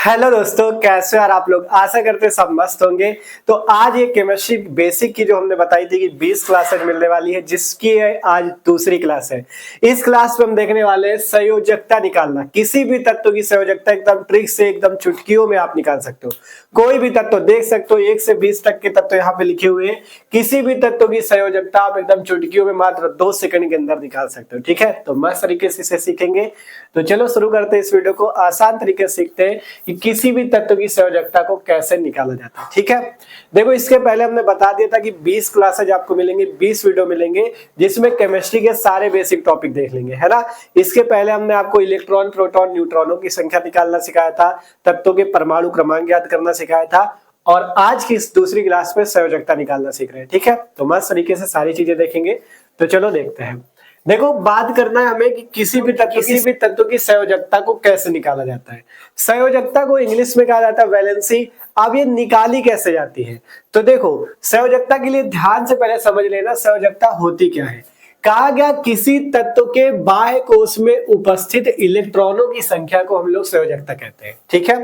Hello दोस्तों, कैसे हो यार आप लोग। आशा करते हैं सब मस्त होंगे। तो आज ये केमिस्ट्री बेसिक की जो हमने बताई थी कि 20 क्लासेज मिलने वाली है, जिसकी आज दूसरी क्लास है। इस क्लास में हम देखने वाले हैं संयोजकता निकालना। किसी भी तत्व की संयोजकता एकदम ट्रिक से, एकदम चुटकियों में आप निकाल सकते हो। कोई भी तत्व देख सकते हो, 1 से 20 तक के तत्व यहाँ पे लिखे हुए हैं। किसी भी तत्व की संयोजकता आप एकदम चुटकियों में मात्र 2 सेकंड के अंदर निकाल सकते हो। ठीक है, तो मस्त तरीके से इसे सीखेंगे। तो चलो शुरू करते हैं इस वीडियो को। आसान तरीके से सीखते हैं कि किसी भी तत्व की संयोजकता को कैसे निकाला जाता है। ठीक है, देखो इसके पहले हमने बता दिया था कि 20 क्लासेज आपको मिलेंगे, 20 वीडियो मिलेंगे, जिसमें केमिस्ट्री के सारे बेसिक टॉपिक देख लेंगे, है ना। इसके पहले हमने आपको इलेक्ट्रॉन, प्रोटॉन, न्यूट्रॉनों की संख्या निकालना सिखाया था, तत्वों के परमाणु क्रमांक ज्ञात करना सिखाया था, और आज की इस दूसरी क्लास में संयोजकता निकालना सीख रहे हैं। ठीक है, तो मस्त तरीके से सारी चीजें देखेंगे। तो चलो देखते हैं। देखो, बात करना है हमें कि किसी भी तत्व की संयोजकता को कैसे निकाला जाता है। संयोजकता को इंग्लिश में कहा जाता है वैलेंसी। अब ये निकाली कैसे जाती है, तो देखो संयोजकता के लिए ध्यान से पहले समझ लेना संयोजकता होती क्या है। कहा गया किसी तत्व के बाह्य कोश में उपस्थित इलेक्ट्रॉनों की संख्या को हम लोग संयोजकता कहते हैं। ठीक है,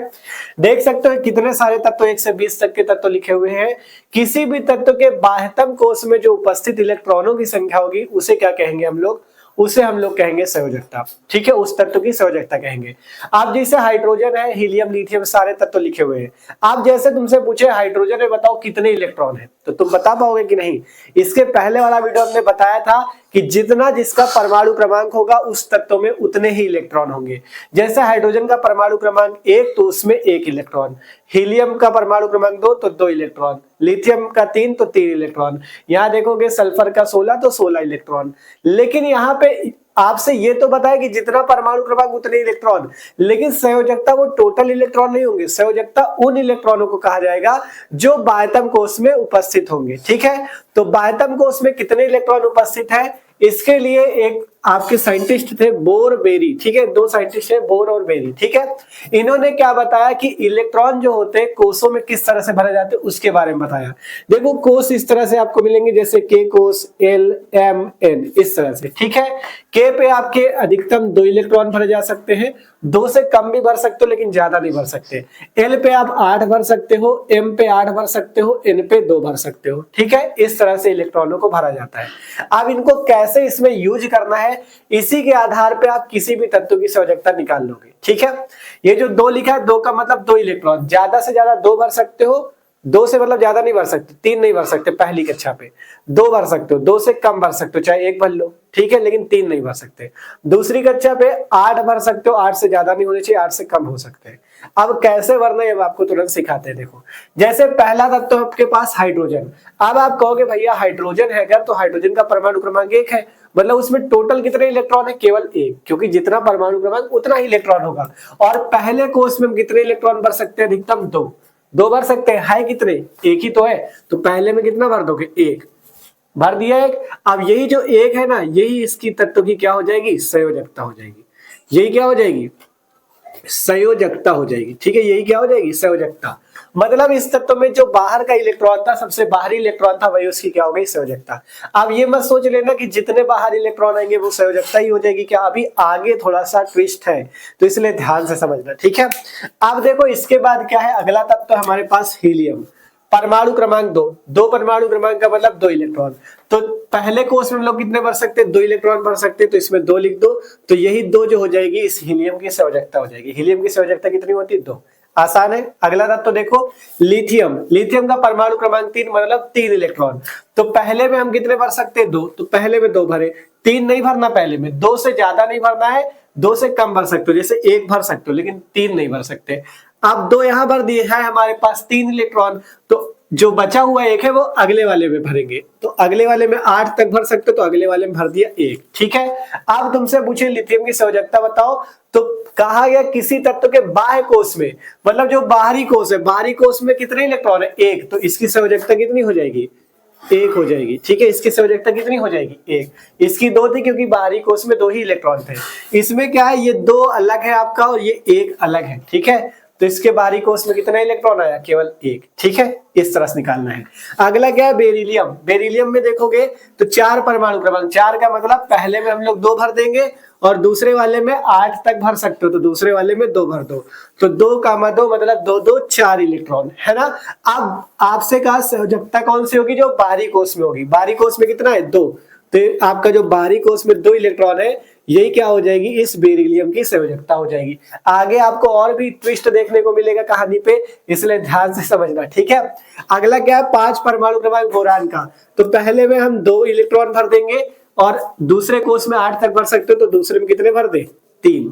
देख सकते हो कितने सारे तत्व, 1 से 20 तक के तत्व लिखे हुए हैं। किसी भी तत्व के बाह्यतम कोश में जो उपस्थित इलेक्ट्रॉनों की संख्या होगी उसे क्या कहेंगे हम लोग, उसे हम लोग कहेंगे संयोजकता। ठीक है, उस तत्व की संयोजकता कहेंगे। आप जैसे हाइड्रोजन है, हीलियम, लिथियम, सारे तत्व लिखे हुए हैं। आप जैसे तुमसे पूछे हाइड्रोजन में बताओ कितने इलेक्ट्रॉन है, तो तुम बता पाओगे कि नहीं। इसके पहले वाला वीडियो हमने बताया था कि जितना जिसका परमाणु क्रमांक होगा उस तत्व में उतने ही इलेक्ट्रॉन होंगे। जैसे हाइड्रोजन का परमाणु क्रमांक 1 तो उसमें 1 इलेक्ट्रॉन, हीलियम का परमाणु क्रमांक 2 तो 2 इलेक्ट्रॉन, लिथियम का 3 तो 3 इलेक्ट्रॉन। यहां देखोगे सल्फर का 16 तो 16 इलेक्ट्रॉन। लेकिन यहाँ पे आपसे ये तो बताया कि जितना परमाणु क्रमांक उतने इलेक्ट्रॉन, लेकिन संयोजकता वो टोटल इलेक्ट्रॉन नहीं होंगे। संयोजकता उन इलेक्ट्रॉनों को कहा जाएगा जो बाह्यतम कोश में उपस्थित होंगे। ठीक है, तो बाह्यतम कोश में कितने इलेक्ट्रॉन उपस्थित है, इसके लिए एक आपके साइंटिस्ट थे बोर बेरी। ठीक है, 2 साइंटिस्ट है बोर और बेरी। ठीक है, इन्होंने क्या बताया कि इलेक्ट्रॉन जो होते हैं कोषों में किस तरह से भरे जाते हैं उसके बारे में बताया। देखो कोष इस तरह से आपको मिलेंगे, जैसे के कोष, एल, एम, एन, इस तरह से। ठीक है, के पे आपके अधिकतम 2 इलेक्ट्रॉन भरे जा सकते हैं, 2 से कम भी भर सकते हो लेकिन ज्यादा नहीं भर सकते। एल पे आप 8 भर सकते हो, एम पे 8 भर सकते हो, एन पे 2 भर सकते हो। ठीक है, इस तरह से इलेक्ट्रॉनों को भरा जाता है। अब इनको कैसे इसमें यूज करना है, इसी के आधार पे आप किसी भी तत्व की संयोजकता निकाल लोगे। ठीक है, ये जो 2 लिखा है, 2 का मतलब 2 इलेक्ट्रॉन, ज्यादा से ज्यादा 2 भर सकते हो। 2 से मतलब ज्यादा नहीं भर सकते, 3 नहीं भर सकते पहली कक्षा पे, 2 भर सकते हो, 2 से कम भर सकते हो, चाहे 1 भर लो। ठीक है, लेकिन 3 नहीं भर सकते। दूसरी कक्षा पे 8 भर सकते हो, 8 से ज्यादा नहीं होने चाहिए, 8 से कम हो सकते हैं। अब कैसे भरना है आपको तुरंत सिखाते हैं। देखो, जैसे पहला तत्व आपके पास हाइड्रोजन। अब आप कहोगे भैया हाइड्रोजन है क्या, तो हाइड्रोजन का परमाणु क्रमांक 1 है, मतलब उसमें टोटल कितने इलेक्ट्रॉन है, केवल 1, क्योंकि जितना परमाणु क्रमांक उतना ही इलेक्ट्रॉन होगा। और पहले कोष में कितने इलेक्ट्रॉन भर सकते हैं, अधिकतम 2 भर सकते हैं। है कितने, 1 ही तो है, तो पहले में कितना भर दोगे, 1 भर दिया 1। अब यही जो 1 है ना, यही इसकी तत्व की क्या हो जाएगी, संयोजकता हो जाएगी। यही क्या हो जाएगी, संयोजकता हो जाएगी। ठीक है, यही क्या हो जाएगी, संयोजकता। मतलब इस तत्व में जो बाहर का इलेक्ट्रॉन था, सबसे बाहरी इलेक्ट्रॉन था, वही उसकी क्या हो गई, संयोजकता। अब ये मत सोच लेना कि जितने बाहर इलेक्ट्रॉन आएंगे वो संयोजकता ही हो जाएगी, क्या अभी आगे थोड़ा सा ट्विस्ट है, तो इसलिए ध्यान से समझना। ठीक है, अब देखो इसके बाद क्या है, अगला तत्व हमारे पास हीलियम, परमाणु क्रमांक 2 परमाणु क्रमांक का मतलब 2 इलेक्ट्रॉन। तो पहले कोष में हम लोग कितने भर सकते हैं, 2 इलेक्ट्रॉन भर सकते हैं, तो इसमें 2 लिख दो, तो यही 2 जो हो जाएगी इस हीलियम की संयोजकता हो जाएगी। हीलियम की संयोजकता कितनी होती है, 2। आसान है। अगला तत्व देखो लिथियम, लिथियम का परमाणु क्रमांक 3, मतलब 3 इलेक्ट्रॉन। तो पहले में हम कितने भर सकते हैं, 2, तो पहले में 2 भरे, 3 नहीं भरना पहले में, 2 से ज्यादा नहीं भरना है, 2 से कम भर सकते हो, जैसे 1 भर सकते हो लेकिन 3 नहीं भर सकते। अब 2 यहां भर दिए है हमारे पास 3 इलेक्ट्रॉन, तो जो बचा हुआ 1 है वो अगले वाले में भरेंगे, तो अगले वाले में 8 तक भर सकते हो, तो अगले वाले में भर दिया 1। ठीक है, अब तुमसे पूछे लिथियम की संयोजकता बताओ, तो कहा गया किसी तत्व के बाह्य कोश में, मतलब जो बाहरी कोश है, बाहरी कोश में कितने इलेक्ट्रॉन है, 1, तो इसकी संयोजकता कितनी हो जाएगी, 1 हो जाएगी। ठीक है, इसकी संयोजकता कितनी हो जाएगी, 1। इसकी 2 थी क्योंकि बाहरी कोश में 2 ही इलेक्ट्रॉन थे। इसमें क्या है, ये 2 अलग है आपका और ये 1 अलग है। ठीक है, तो इसके बाहरी कोश में कितना इलेक्ट्रॉन आया, केवल 1। ठीक है, इस तरह से निकालना है। अगला क्या है, बेरिलियम। बेरिलियम में देखोगे तो 4 परमाणु क्रमांक, 4 का मतलब पहले में हम लोग 2 भर देंगे और दूसरे वाले में 8 तक भर सकते हो, तो दूसरे वाले में 2 भर दो, तो 2, 2 मतलब 2 2 4 इलेक्ट्रॉन, है ना। अब आपसे कहा संयोजकता कौन सी होगी, जो बाहरी कोष में होगी। बाहरी कोष में कितना है 2, तो आपका जो बाहरी कोष में 2 इलेक्ट्रॉन है, यही क्या हो जाएगी, इस बेरिलियम की संयोजकता हो जाएगी। आगे आपको और भी ट्विस्ट देखने को मिलेगा कहानी पे, इसलिए ध्यान से समझना, ठीक है। अगला क्या है, 5 परमाणु क्रमांक बोरान का। तो पहले में हम 2 इलेक्ट्रॉन भर देंगे और दूसरे कोष में 8 तक भर सकते हो, तो दूसरे में कितने भर दे, 3,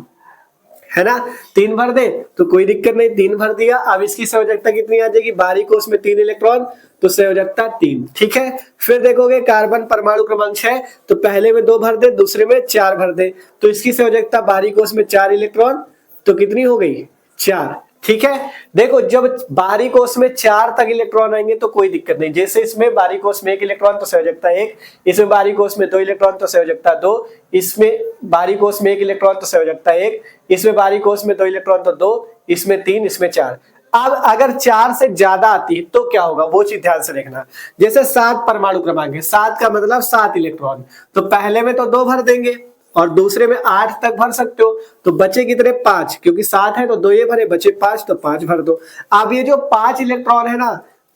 है ना। 3 भर दे तो कोई दिक्कत नहीं, 3 भर दिया। अब इसकी संयोजकता कितनी आ जाएगी, बाहरी कोष में 3 इलेक्ट्रॉन, तो संयोजकता 3, ठीक है। फिर देखोगे कार्बन परमाणु क्रमांक 6, तो पहले में 2 भर दे, दूसरे में 4 भर दे, तो इसकी संयोजकता बाहरी कोष में 4 इलेक्ट्रॉन, तो कितनी हो गई, 4, ठीक है। देखो जब बाहरी कोष में 4 तक इलेक्ट्रॉन आएंगे तो कोई दिक्कत नहीं, जैसे इसमें बाहरी कोष में 1 इलेक्ट्रॉन तो संयोजकता 1, इसमें बाहरी कोष में 2 इलेक्ट्रॉन तो संयोजकता 2, इसमें बाहरी कोष में 1 इलेक्ट्रॉन तो संयोजकता 1, इसमें बाहरी कोष में 2 इलेक्ट्रॉन तो 2, इसमें 3, इसमें 4। अब अगर 4 से ज्यादा आती है तो क्या होगा, वो चीज ध्यान से देखना। जैसे 7 परमाणु क्रमांक है, 7 का मतलब 7 इलेक्ट्रॉन, तो पहले में तो 2 भर देंगे और दूसरे में 8 तक भर सकते हो, तो बचे कितने, 5, क्योंकि 7 है तो 2 ये भरे, बचे 5, तो 5 भर दो। अब ये जो 5 इलेक्ट्रॉन है ना,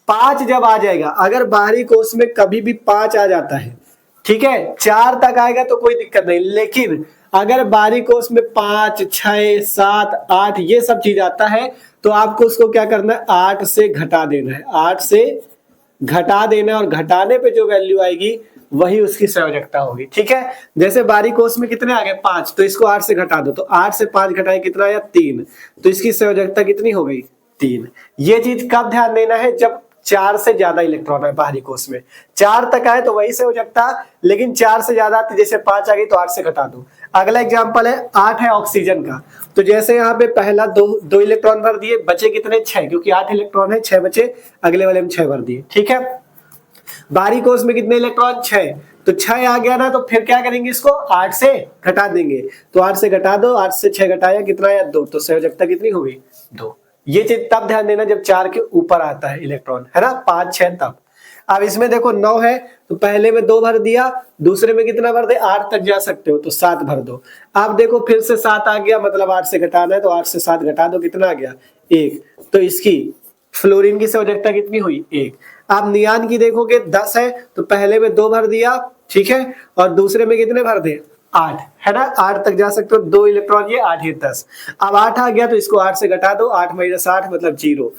5 जब आ जाएगा, अगर बाहरी कोष में कभी भी 5 आ जाता है, ठीक है, 4 तक आएगा तो कोई दिक्कत नहीं, लेकिन अगर बाहरी कोष में 5, 6, 7, 8 ये सब चीज आता है, तो आपको उसको क्या करना है, 8 से घटा देना है, 8 से घटा देना, और घटाने पे जो वैल्यू आएगी वही उसकी संयोजकता होगी, ठीक है। जैसे बाहरी कोष में कितने आ गए, 5, तो इसको 8 से घटा दो, तो 8 से 5 घटाए कितना आया, 3, तो इसकी संयोजकता कितनी हो गई, 3। ये चीज कब ध्यान देना है, जब 4 से ज्यादा इलेक्ट्रॉन है बाहरी कोष में, 4 तक आए तो वही संयोजकता, लेकिन 4 से ज्यादा आती, जैसे 5 आ गई तो 8 से घटा दो। अगला एग्जांपल है 8 है ऑक्सीजन का, तो जैसे यहाँ पे पहला 2 इलेक्ट्रॉन भर दिए, बचे कितने, 6, क्योंकि 8 इलेक्ट्रॉन है, 6 बचे, अगले वाले में 6 भर दिए, ठीक है। बाहरी कोष में कितने इलेक्ट्रॉन, 6, तो 6 आ गया ना, तो फिर क्या करेंगे, इसको 8 से घटा देंगे, तो 8 से घटा दो, 8 से 6 घटाया कितना आया, 2, तो संयोजकता कितनी होगी, 2। ये चीज तब ध्यान देना जब 4 के ऊपर आता है इलेक्ट्रॉन, है ना, 5, 6 तब। अब इसमें देखो 9 है, तो पहले में 2 भर दिया, दूसरे में कितना भर दे, 8 तक जा सकते हो, तो 7 भर दो। अब देखो फिर से 7 आ गया, मतलब 8 से घटाना है, तो 8 से 7 घटा दो, कितना आ गया, 1, तो इसकी फ्लोरीन की संयोजकता कितनी हुई, 1। आप नियान की देखोगे 10 है, तो पहले में 2 भर दिया, ठीक है, और दूसरे में कितने भर दे, 8, है ना, 8 तक जा सकते हो, 2 इलेक्ट्रॉन, ये 8 ये 10। अब 8 आ गया तो इसको 8 से घटा दो, 8 - 8 मतलब 0,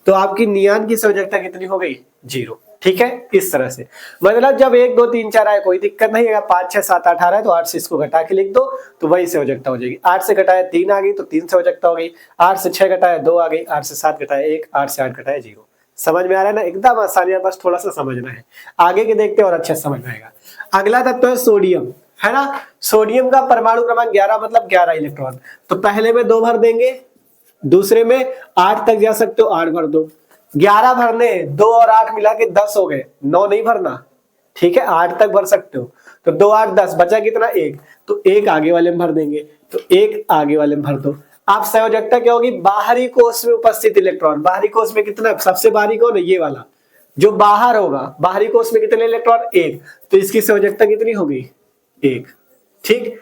तो आपकी नियान की संयोजकता कितनी हो गई, 0, ठीक है। इस तरह से मतलब जब 1 2 3 4 आए कोई दिक्कत नहीं, अगर 5 6 7 8 आ रहा है तो 8 से इसको घटा के लिख दो, तो वही संयोजकता हो जाएगी। 8 से घटाया 3 आ गई, तो 3 संयोजकता हो गई। 8 से 6 घटाया 2 आ गई, 8 से 7 घटाया 1, 8 से 8 घटाया 0। समझ में आ रहा है ना, एकदम आसानी है, बस थोड़ा सा समझना है, आगे के देखते और अच्छा समझ में आएगा। अगला तत्व है सोडियम, है ना। सोडियम का परमाणु क्रमांक 11 मतलब 11 इलेक्ट्रॉन, तो पहले में 2 भर देंगे, दूसरे में 8 तक जा सकते हो, 8 भर दो। 11 भरने, 2 और 8 मिला के 10 हो गए, 9 नहीं भरना, ठीक है, 8 तक भर सकते हो, तो 2 8 10 बचा कितना, 1, तो 1 आगे वाले में भर देंगे, तो 1 आगे वाले में भर दो। आप संयोजकता क्या होगी, बाहरी कोष में उपस्थित इलेक्ट्रॉन, बाहरी कोष में कितना, सबसे बाहरी कौन है, ये वाला जो बाहर होगा, बाहरी कोष में कितने इलेक्ट्रॉन, 1, तो इसकी संयोजकता कितनी होगी, 1, ठीक।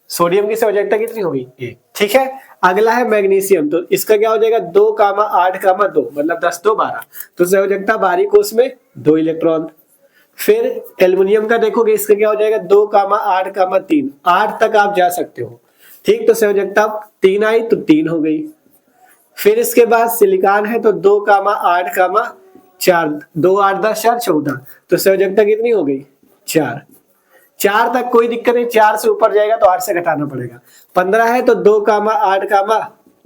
सोडियम की संयोजकता कितनी होगी, 1, ठीक है। अगला है मैग्नीशियम, तो इसका क्या हो जाएगा, 2, 8, 2 मतलब 10 2 12, तो संयोजकता बाहरी कोष में 2 इलेक्ट्रॉन। फिर एल्युमिनियम का देखोगे, इसका क्या हो जाएगा, 2, 8, 3, 8 तक आप जा सकते हो, ठीक, तो संयोजकता 3 आई तो 3 हो गई। फिर इसके बाद सिलिकॉन है, तो 2, 8, 4, 2 8 10 4 14, तो संयोजकता कितनी हो गई, 4। 4 तक कोई दिक्कत नहीं, 4 से ऊपर जाएगा तो 8 से घटाना पड़ेगा। 15 है, तो 2, 8,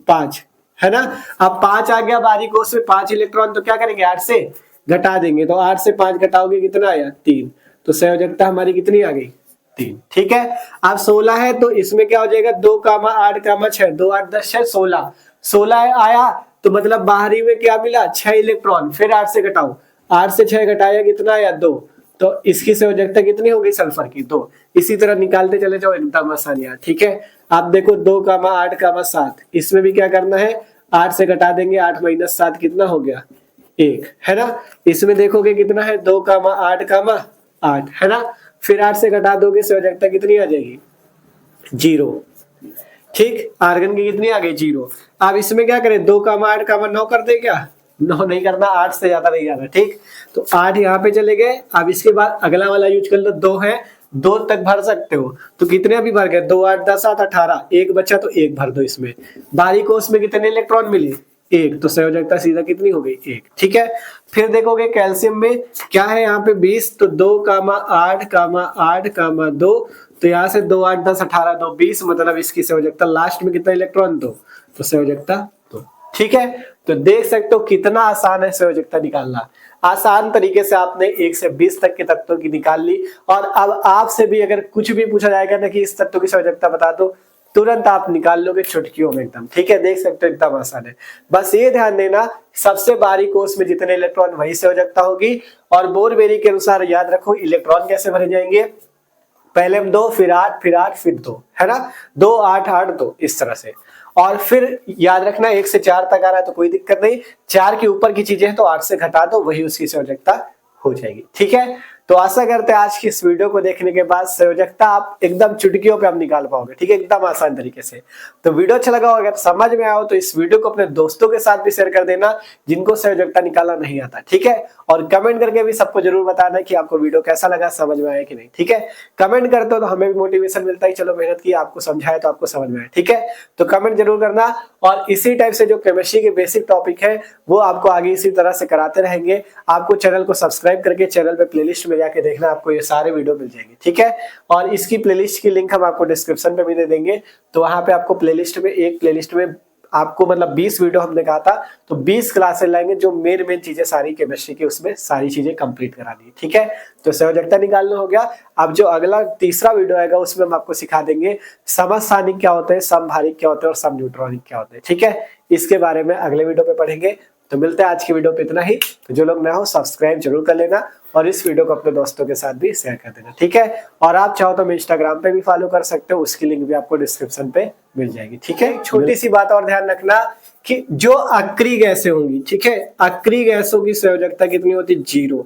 5, है ना। अब 5 आ गया बाहरी कोष में, 5 इलेक्ट्रॉन, तो क्या करेंगे, 8 से घटा देंगे, तो 8 से 5 घटाओगे कितना आया, 3, तो संयोजकता हमारी कितनी आ गई, 3, ठीक है। अब 16 है, तो इसमें क्या हो जाएगा, 2, 8, 6, 2 8 10 6 16, 16 आया, तो मतलब बाहरी में क्या मिला, 6 इलेक्ट्रॉन, फिर 8 से घटाओ, 8 से 6 घटाया कितना आया, 2, तो इसकी संयोजकता कितनी हो गई, सल्फर की, 2। इसी तरह निकालते चले जाओ, एकदम आसानी है, ठीक है। आप देखो 2, 8, 7, इसमें भी क्या करना है, 8 से घटा देंगे, 8 - 7 कितना हो गया, 1, है ना। इसमें देखोगे कितना है, 2, 8, 8, है ना। फिर 8 से घटा दोगे, संयोजकता कितनी आ जाएगी, जीरो। ठीक, आर्गन की कितनी आ गई? जीरो। अब इसमें क्या करें? 2 कामा 8 कामा 9 कर दे क्या? 9 नहीं करना, 8 से ज्यादा नहीं जाना। ठीक, तो 8 यहाँ पे चले गए। अब इसके बाद अगला वाला यूज कर लो, 2 है, 2 तक भर सकते हो। तो कितने अभी भर गए? 2 8 10 7 18, एक बचा तो एक भर दो इसमें। बारी कोष में कितने इलेक्ट्रॉन मिले? एक, तो संयोजकता सीधा कितनी हो गई? एक। ठीक है, फिर देखोगे कैल्शियम में क्या है यहाँ पे? 20, तो 2 कामा 8 कामा 8 कामा 2, तो यहाँ से 2 8 10 18 2 20, मतलब इसकी संयोजकता लास्ट में कितना इलेक्ट्रॉन? 2, तो संयोजकता 2। ठीक है, तो देख सकते हो कितना आसान है संयोजकता निकालना। आसान तरीके से आपने 1 से 20 तक के तत्वों की निकाल ली। और अब आपसे भी अगर कुछ भी पूछा जाएगा ना कि इस तत्व की संयोजकता बता दो, तुरंत आप निकाल लोगे चुटकियों में एकदम। ठीक है, देख सकते हो एकदम आसान है। बस ये ध्यान देना, सबसे बाहरी कोष में जितने इलेक्ट्रॉन वही संयोजकता होगी। और बोर-बेरी के अनुसार याद रखो इलेक्ट्रॉन कैसे भरे जाएंगे? पहले 2, फिर 8, फिर 8, फिर 2, है ना? 2 8 8 2, इस तरह से। और फिर याद रखना 1 से 4 तक आ रहा है तो कोई दिक्कत नहीं, 4 के ऊपर की चीजें हैं तो 8 से घटा दो, वही उसकी संयोजकता हो जाएगी। ठीक है, तो आशा करते हैं आज की इस वीडियो को देखने के बाद संयोजकता आप एकदम चुटकियों पे आप निकाल पाओगे। ठीक है, एकदम आसान तरीके से। तो वीडियो अच्छा लगा हो, अगर समझ में आओ तो इस वीडियो को अपने दोस्तों के साथ भी शेयर कर देना जिनको संयोजकता निकालना नहीं आता। ठीक है, और कमेंट करके भी सबको जरूर बताना कि आपको वीडियो कैसा लगा, समझ में आया कि नहीं। ठीक है, कमेंट करते हो तो हमें भी मोटिवेशन मिलता है, चलो मेहनत की, आपको समझाया तो आपको समझ में आया। ठीक है, तो कमेंट जरूर करना। और इसी टाइप से जो केमिस्ट्री के बेसिक टॉपिक है वो आपको आगे इसी तरह से कराते रहेंगे। आपको चैनल को सब्सक्राइब करके चैनल पे प्लेलिस्ट में जाके देखना, आपको ये सारे वीडियो मिल जाएंगे। ठीक है, और इसकी प्लेलिस्ट की लिंक हम आपको डिस्क्रिप्शन पे भी दे देंगे। तो वहां पे आपको प्लेलिस्ट में, एक प्लेलिस्ट में आपको मतलब 20 वीडियो हमने कहा था, तो 20 क्लासेस लाएंगे जो मेन चीजें सारी केमिस्ट्री की, उसमें सारी चीजें कंप्लीट करानी है। ठीक है, तो संयोजकता निकालना हो गया। अब जो अगला तीसरा वीडियो आएगा उसमें हम आपको सिखा देंगे समस्थानिक क्या होते हैं, समभारिक क्या होते हैं और सम न्यूट्रॉनिक क्या होते हैं। ठीक है, इसके बारे में अगले वीडियो पे पढ़ेंगे। तो मिलते हैं आज की वीडियो पे इतना ही। तो जो लोग नए हो सब्सक्राइब जरूर कर लेना और इस वीडियो को अपने दोस्तों के साथ भी शेयर कर देना। ठीक है, और आप चाहो तो मैं इंस्टाग्राम पे भी फॉलो कर सकते हो, उसकी लिंक भी आपको डिस्क्रिप्शन पे मिल जाएगी। ठीक है, छोटी सी बात और ध्यान रखना कि जो अक्रिय गैसें होंगी, ठीक है, अक्रिय गैसों की संयोजकता कितनी होती है? 0।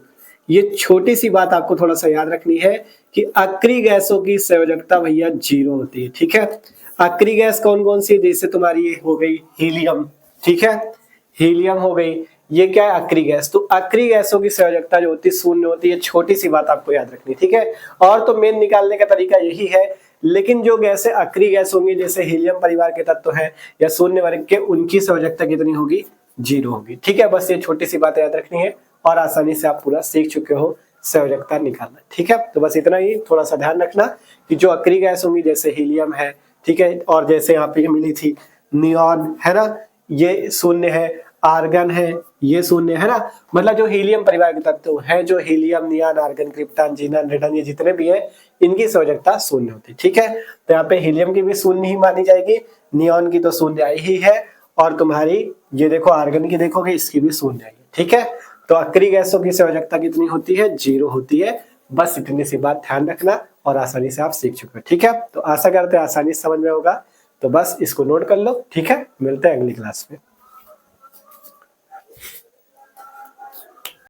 ये छोटी सी बात आपको थोड़ा सा याद रखनी है कि अक्रिय गैसों की संयोजकता भैया 0 होती है। ठीक है, अक्रिय गैस कौन कौन सी? जैसे तुम्हारी ये हो गई हीलियम। ठीक है, हीलियम हो गई, ये क्या है? अक्रिय गैस। तो अक्रिय गैसों की संयोजकता जो होती है 0 होती है। छोटी सी बात आपको याद रखनी। ठीक है, और तो मेन निकालने का तरीका यही है, लेकिन जो गैसें अक्रिय गैस होंगी जैसे हीलियम परिवार के तत्व हैं या शून्य वर्ग के, उनकी संयोजकता कितनी होगी? 0 होगी। ठीक है, बस ये छोटी सी बात याद रखनी है और आसानी से आप पूरा सीख चुके हो संयोजकता निकालना। ठीक है, तो बस इतना ही, थोड़ा सा ध्यान रखना कि जो अक्रिय गैस होंगी जैसे हीलियम है, ठीक है, और जैसे यहाँ पे मिली थी नियॉन, है ना, ये शून्य है, आर्गन है, ये शून्य है ना, मतलब जो हीलियम परिवार के तत्व है, जो helium, neon, argon, krypton, xenon, radon, ये जितने भी हैं इनकी संयोजकता 0 होती है। ठीक है, तो यहाँ पे हीलियम की भी 0 ही मानी जाएगी, नियॉन की तो 0 आई ही है, और तुम्हारी ये देखो आर्गन की देखोगे इसकी भी 0 आएगी। ठीक है, तो अक्रिय गैसों की संयोजकता कितनी होती है? 0 होती है। बस इतनी सी बात ध्यान रखना और आसानी से आप सीख चुके हो। ठीक है, तो आशा करते हैं आसानी से समझ में होगा। तो बस इसको नोट कर लो। ठीक है, मिलते हैं अगली क्लास में।